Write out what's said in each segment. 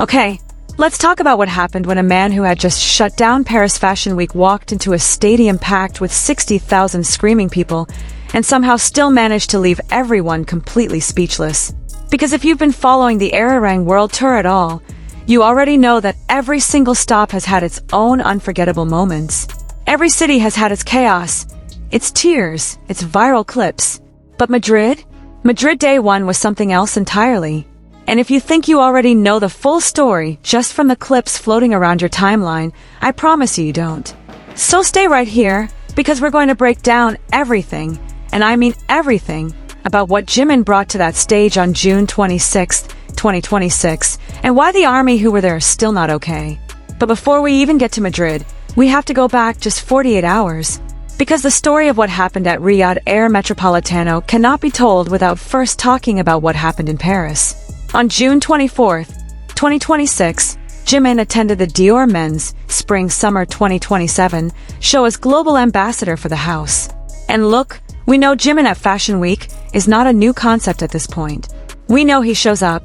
Okay, let's talk about what happened when a man who had just shut down Paris Fashion Week walked into a stadium packed with 60,000 screaming people and somehow still managed to leave everyone completely speechless. Because if you've been following the Arirang World Tour at all, you already know that every single stop has had its own unforgettable moments. Every city has had its chaos, its tears, its viral clips. But Madrid? Madrid Day 1 was something else entirely. And if you think you already know the full story just from the clips floating around your timeline, I promise you don't. So stay right here, because we're going to break down everything, and I mean everything, about what Jimin brought to that stage on June 26, 2026, and why the army who were there are still not okay. But before we even get to Madrid, we have to go back just 48 hours. Because the story of what happened at Riyadh Air Metropolitano cannot be told without first talking about what happened in Paris. On June 24, 2026, Jimin attended the Dior Men's Spring-Summer 2027 show as global ambassador for the house. And look, we know Jimin at Fashion Week is not a new concept at this point. We know he shows up.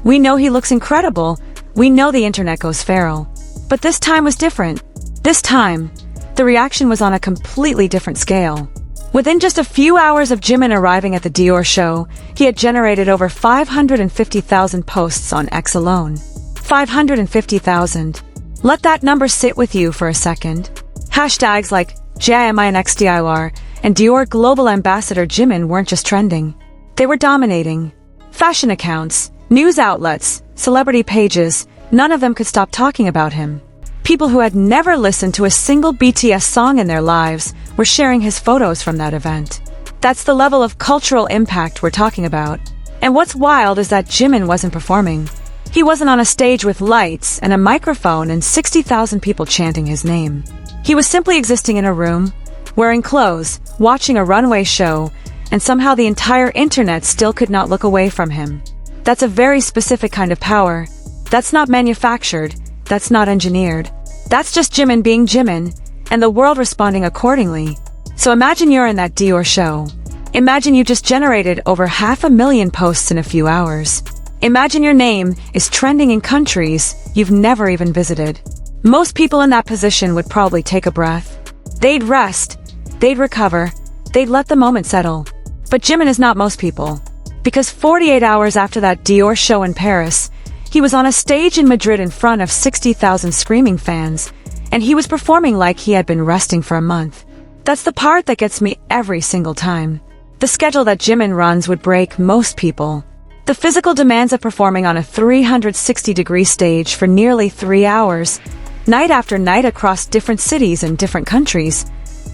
We know he looks incredible. We know the internet goes feral. But this time was different. This time, the reaction was on a completely different scale. Within just a few hours of Jimin arriving at the Dior show, he had generated over 550,000 posts on X alone. 550,000. Let that number sit with you for a second. Hashtags like JiminXDIR and Dior Global Ambassador Jimin weren't just trending. They were dominating. Fashion accounts, news outlets, celebrity pages, none of them could stop talking about him. People who had never listened to a single BTS song in their lives were sharing his photos from that event. That's the level of cultural impact we're talking about. And what's wild is that Jimin wasn't performing. He wasn't on a stage with lights and a microphone and 60,000 people chanting his name. He was simply existing in a room, wearing clothes, watching a runway show, and somehow the entire internet still could not look away from him. That's a very specific kind of power. That's not manufactured. That's not engineered. That's just Jimin being Jimin, and the world responding accordingly. So imagine you're in that Dior show. Imagine you just generated over 500,000 posts in a few hours. Imagine your name is trending in countries you've never even visited. Most people in that position would probably take a breath. They'd rest. They'd recover. They'd let the moment settle. But Jimin is not most people. Because 48 hours after that Dior show in Paris, he was on a stage in Madrid in front of 60,000 screaming fans, and he was performing like he had been resting for a month. That's the part that gets me every single time. The schedule that Jimin runs would break most people. The physical demands of performing on a 360-degree stage for nearly 3 hours, night after night across different cities and different countries,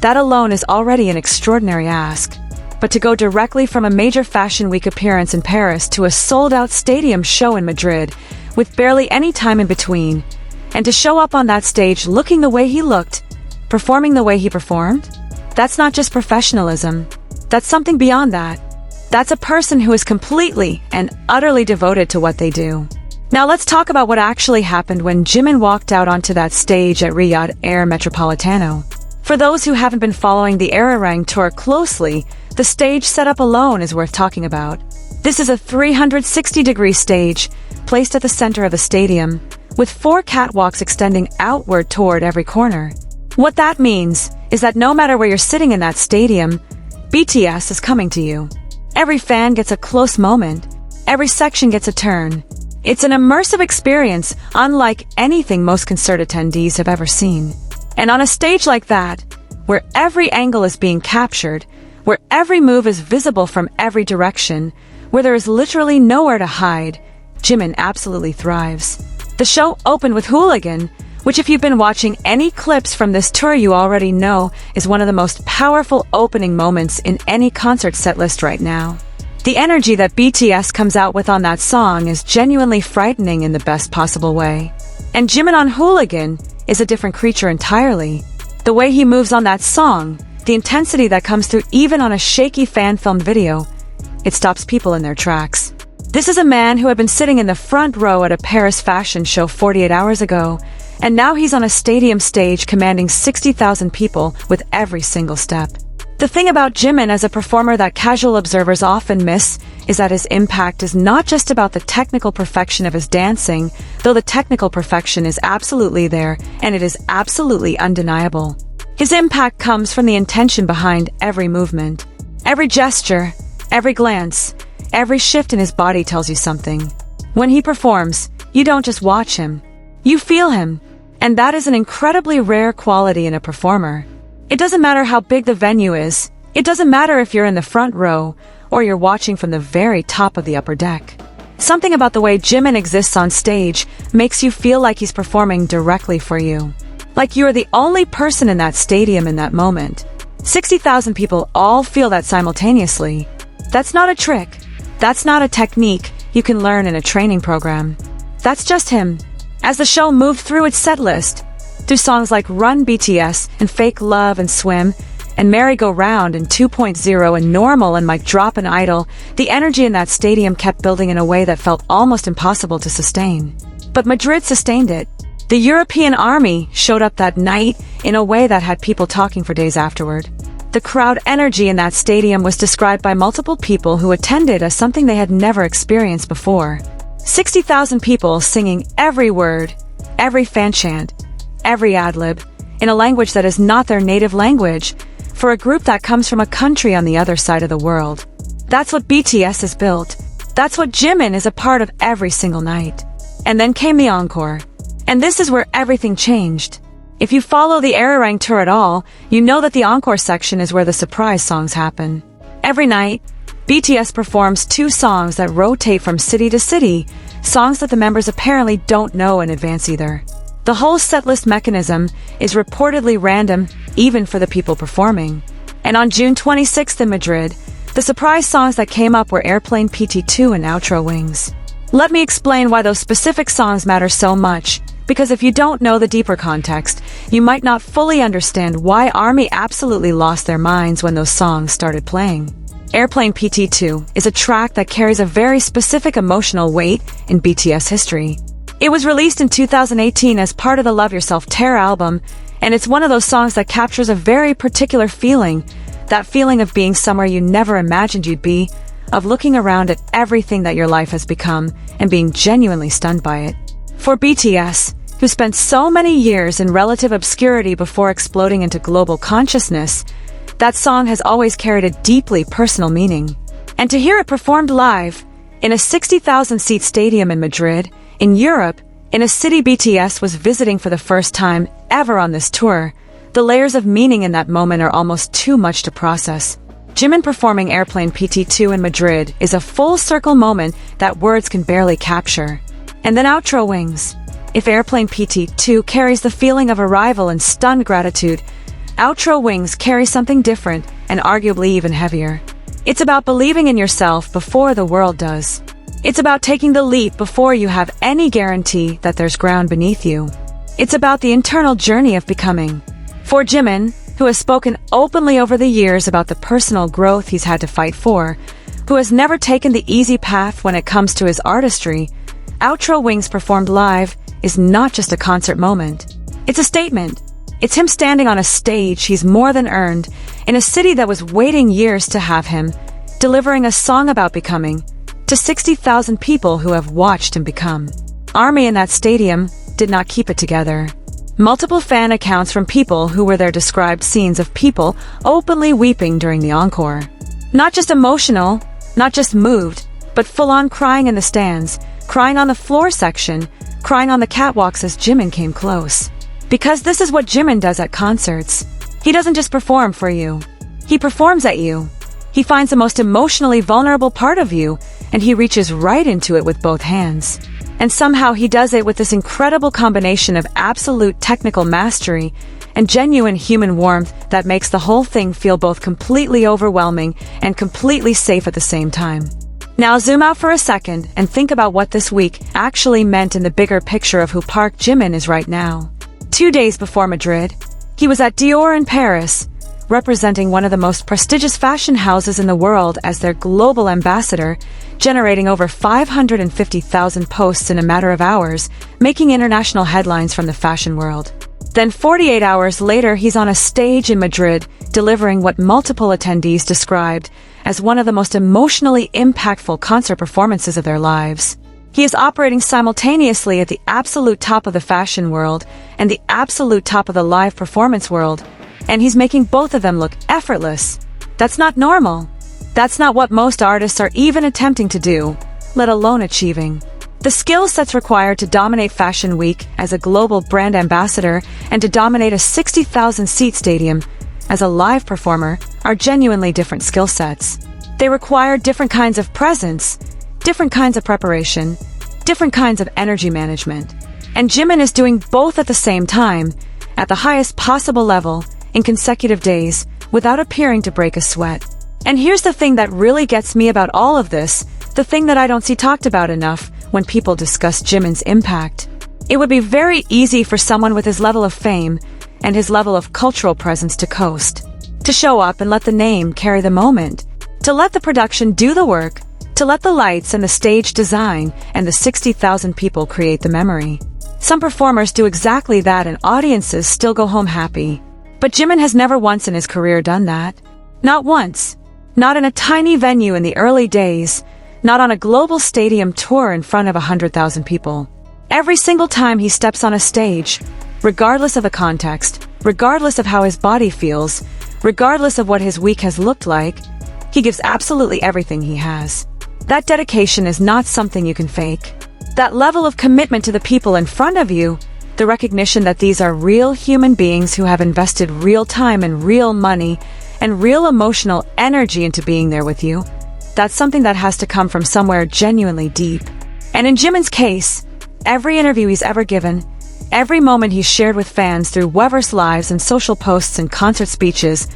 that alone is already an extraordinary ask. But to go directly from a major Fashion Week appearance in Paris to a sold-out stadium show in Madrid, with barely any time in between, and to show up on that stage looking the way he looked, performing the way he performed, that's not just professionalism. That's something beyond that. That's a person who is completely and utterly devoted to what they do. Now let's talk about what actually happened when Jimin walked out onto that stage at Riyadh Air Metropolitano. For those who haven't been following the Arirang tour closely, the stage setup alone is worth talking about. This is a 360-degree stage, placed at the center of the stadium, with 4 catwalks extending outward toward every corner. What that means is that no matter where you're sitting in that stadium, BTS is coming to you. Every fan gets a close moment. Every section gets a turn. It's an immersive experience unlike anything most concert attendees have ever seen. And on a stage like that, where every angle is being captured, where every move is visible from every direction, where there is literally nowhere to hide, Jimin absolutely thrives. The show opened with Hooligan, which if you've been watching any clips from this tour you already know is one of the most powerful opening moments in any concert setlist right now. The energy that BTS comes out with on that song is genuinely frightening in the best possible way. And Jimin on Hooligan is a different creature entirely. The way he moves on that song, the intensity that comes through even on a shaky fan-filmed video, it stops people in their tracks. This is a man who had been sitting in the front row at a Paris fashion show 48 hours ago, and now he's on a stadium stage commanding 60,000 people with every single step. The thing about Jimin as a performer that casual observers often miss is that his impact is not just about the technical perfection of his dancing, though the technical perfection is absolutely there, and it is absolutely undeniable. His impact comes from the intention behind every movement. Every gesture, every glance, every shift in his body tells you something. When he performs, you don't just watch him, you feel him. And that is an incredibly rare quality in a performer. It doesn't matter how big the venue is. It doesn't matter if you're in the front row or you're watching from the very top of the upper deck. Something about the way Jimin exists on stage makes you feel like he's performing directly for you. Like you're the only person in that stadium in that moment. 60,000 people all feel that simultaneously. That's not a trick. That's not a technique you can learn in a training program. That's just him. As the show moved through its set list, through songs like Run BTS and Fake Love and Swim, and Merry Go Round and 2.0 and Normal and Mic Drop and Idol, the energy in that stadium kept building in a way that felt almost impossible to sustain. But Madrid sustained it. The European army showed up that night in a way that had people talking for days afterward. The crowd energy in that stadium was described by multiple people who attended as something they had never experienced before. 60,000 people singing every word, every fan chant, every ad-lib, in a language that is not their native language, for a group that comes from a country on the other side of the world. That's what BTS has built. That's what Jimin is a part of every single night. And then came the encore. And this is where everything changed. If you follow the Arirang tour at all, you know that the encore section is where the surprise songs happen. Every night, BTS performs 2 songs that rotate from city to city, songs that the members apparently don't know in advance either. The whole setlist mechanism is reportedly random, even for the people performing. And on June 26th in Madrid, the surprise songs that came up were Airplane PT2 and Outro Wings. Let me explain why those specific songs matter so much, because if you don't know the deeper context, you might not fully understand why ARMY absolutely lost their minds when those songs started playing. Airplane PT2 is a track that carries a very specific emotional weight in BTS history. It was released in 2018 as part of the Love Yourself Tear album, and it's one of those songs that captures a very particular feeling, that feeling of being somewhere you never imagined you'd be, of looking around at everything that your life has become and being genuinely stunned by it. For BTS, who spent so many years in relative obscurity before exploding into global consciousness, that song has always carried a deeply personal meaning. And to hear it performed live, in a 60,000-seat stadium in Madrid, in Europe, in a city BTS was visiting for the first time ever on this tour, the layers of meaning in that moment are almost too much to process. Jimin performing Airplane PT2 in Madrid is a full-circle moment that words can barely capture. And then Outro Wings. If Airplane PT2 carries the feeling of arrival and stunned gratitude, Outro Wings carries something different and arguably even heavier. It's about believing in yourself before the world does. It's about taking the leap before you have any guarantee that there's ground beneath you. It's about the internal journey of becoming. For Jimin, who has spoken openly over the years about the personal growth he's had to fight for, who has never taken the easy path when it comes to his artistry, Outro Wings performed live is not just a concert moment. It's a statement. It's him standing on a stage he's more than earned, in a city that was waiting years to have him, delivering a song about becoming, to 60,000 people who have watched him become. ARMY in that stadium did not keep it together. Multiple fan accounts from people who were there described scenes of people openly weeping during the encore. Not just emotional, not just moved, but full-on crying in the stands, crying on the floor section, crying on the catwalks as Jimin came close. Because this is what Jimin does at concerts. He doesn't just perform for you. He performs at you. He finds the most emotionally vulnerable part of you, and he reaches right into it with both hands. And somehow he does it with this incredible combination of absolute technical mastery and genuine human warmth that makes the whole thing feel both completely overwhelming and completely safe at the same time. Now zoom out for a second and think about what this week actually meant in the bigger picture of who ParkJimin is right now. 2 days before Madrid, he was at Dior in Paris, representing one of the most prestigious fashion houses in the world as their global ambassador, generating over 550,000 posts in a matter of hours, making international headlines from the fashion world. Then 48 hours later, he's on a stage in Madrid, delivering what multiple attendees described as one of the most emotionally impactful concert performances of their lives. He is operating simultaneously at the absolute top of the fashion world and the absolute top of the live performance world, and he's making both of them look effortless. That's not normal. That's not what most artists are even attempting to do, let alone achieving. The skill sets required to dominate Fashion Week as a global brand ambassador and to dominate a 60,000-seat stadium as a live performer are genuinely different skill sets. They require different kinds of presence, different kinds of preparation, different kinds of energy management. And Jimin is doing both at the same time, at the highest possible level, in consecutive days, without appearing to break a sweat. And here's the thing that really gets me about all of this, the thing that I don't see talked about enough when people discuss Jimin's impact. It would be very easy for someone with his level of fame and his level of cultural presence to coast, to show up and let the name carry the moment, to let the production do the work, to let the lights and the stage design and the 60,000 people create the memory. Some performers do exactly that and audiences still go home happy. But Jimin has never once in his career done that. Not once. Not in a tiny venue in the early days, not on a global stadium tour in front of 100,000 people. Every single time he steps on a stage, regardless of the context, regardless of how his body feels, regardless of what his week has looked like, he gives absolutely everything he has. That dedication is not something you can fake. That level of commitment to the people in front of you, the recognition that these are real human beings who have invested real time and real money and real emotional energy into being there with you, that's something that has to come from somewhere genuinely deep. And in Jimin's case, every interview he's ever given, every moment he's shared with fans through Weverse lives and social posts and concert speeches,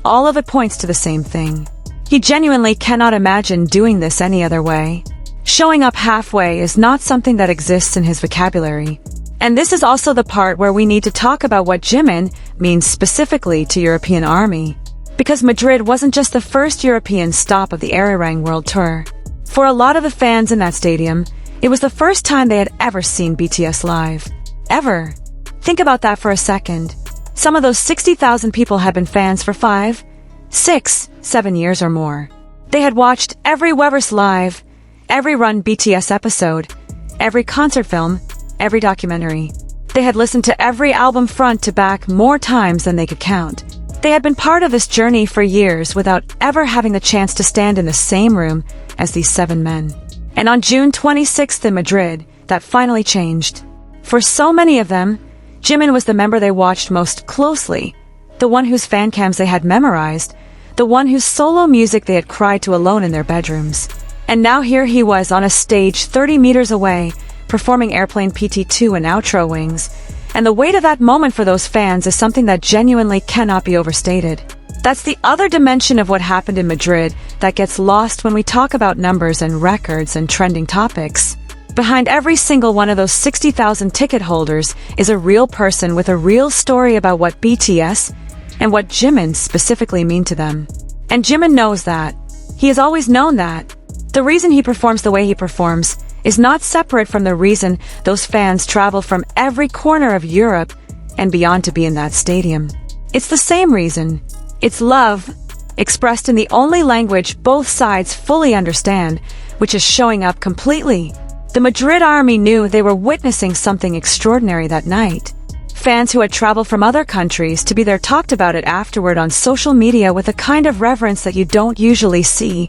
all of it points to the same thing. He genuinely cannot imagine doing this any other way. Showing up halfway is not something that exists in his vocabulary. And this is also the part where we need to talk about what Jimin means specifically to European Army. Because Madrid wasn't just the first European stop of the Arirang World Tour. For a lot of the fans in that stadium, it was the first time they had ever seen BTS live. Ever. Think about that for a second. Some of those 60,000 people had been fans for 5, 6, 7 years or more. They had watched every Weverse live, every Run BTS episode, every concert film, every documentary. They had listened to every album front to back more times than they could count. They had been part of this journey for years without ever having the chance to stand in the same room as these 7 men. And on June 26th in Madrid, that finally changed. For so many of them, Jimin was the member they watched most closely, the one whose fan cams they had memorized, the one whose solo music they had cried to alone in their bedrooms. And now here he was on a stage 30 meters away, performing Airplane PT2 and Outro Wings. And the weight of that moment for those fans is something that genuinely cannot be overstated. That's the other dimension of what happened in Madrid that gets lost when we talk about numbers and records and trending topics. Behind every single one of those 60,000 ticket holders is a real person with a real story about what BTS and what Jimin specifically mean to them. And Jimin knows that. He has always known that. The reason he performs the way he performs is not separate from the reason those fans travel from every corner of Europe and beyond to be in that stadium. It's the same reason. It's love, expressed in the only language both sides fully understand, which is showing up completely. The Madrid army knew they were witnessing something extraordinary that night. Fans who had traveled from other countries to be there talked about it afterward on social media with a kind of reverence that you don't usually see,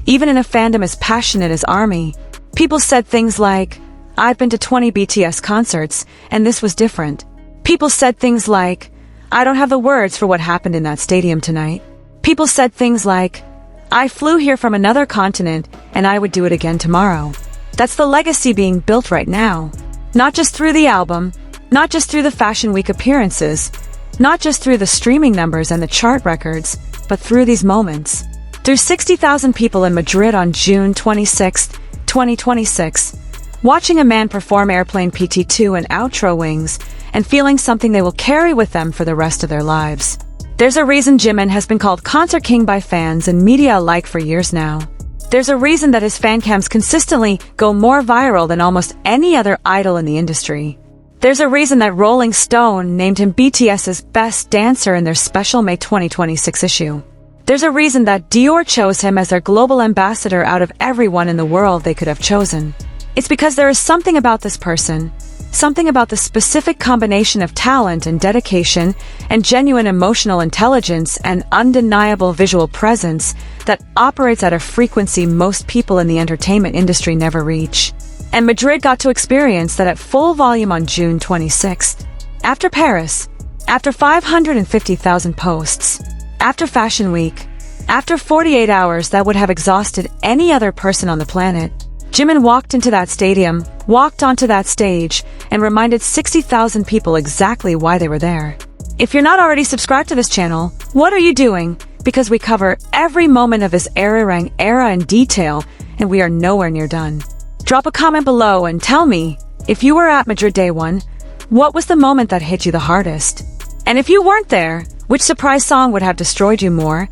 even in a fandom as passionate as Army. People said things like, "I've been to 20 BTS concerts, and this was different." People said things like, "I don't have the words for what happened in that stadium tonight." People said things like, "I flew here from another continent, and I would do it again tomorrow." That's the legacy being built right now. Not just through the album, not just through the Fashion Week appearances, not just through the streaming numbers and the chart records, but through these moments. Through 60,000 people in Madrid on June 26, 2026, watching a man perform Airplane PT2 and Outro Wings, and feeling something they will carry with them for the rest of their lives. There's a reason Jimin has been called Concert King by fans and media alike for years now. There's a reason that his fan cams consistently go more viral than almost any other idol in the industry. There's a reason that Rolling Stone named him BTS's best dancer in their special May 2026 issue. There's a reason that Dior chose him as their global ambassador out of everyone in the world they could have chosen. It's because there is something about this person, something about the specific combination of talent and dedication and genuine emotional intelligence and undeniable visual presence that operates at a frequency most people in the entertainment industry never reach. And Madrid got to experience that at full volume on June 26th. After Paris, after 550,000 posts, after Fashion Week, after 48 hours that would have exhausted any other person on the planet, Jimin walked into that stadium, walked onto that stage, and reminded 60,000 people exactly why they were there. If you're not already subscribed to this channel, what are you doing? Because we cover every moment of this era in detail, and we are nowhere near done. Drop a comment below and tell me, if you were at Madrid Day 1, what was the moment that hit you the hardest? And if you weren't there, which surprise song would have destroyed you more?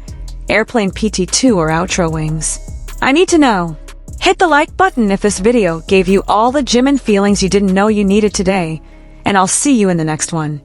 Airplane PT2 or Outro Wings? I need to know. Hit the like button if this video gave you all the Jimin feelings you didn't know you needed today, and I'll see you in the next one.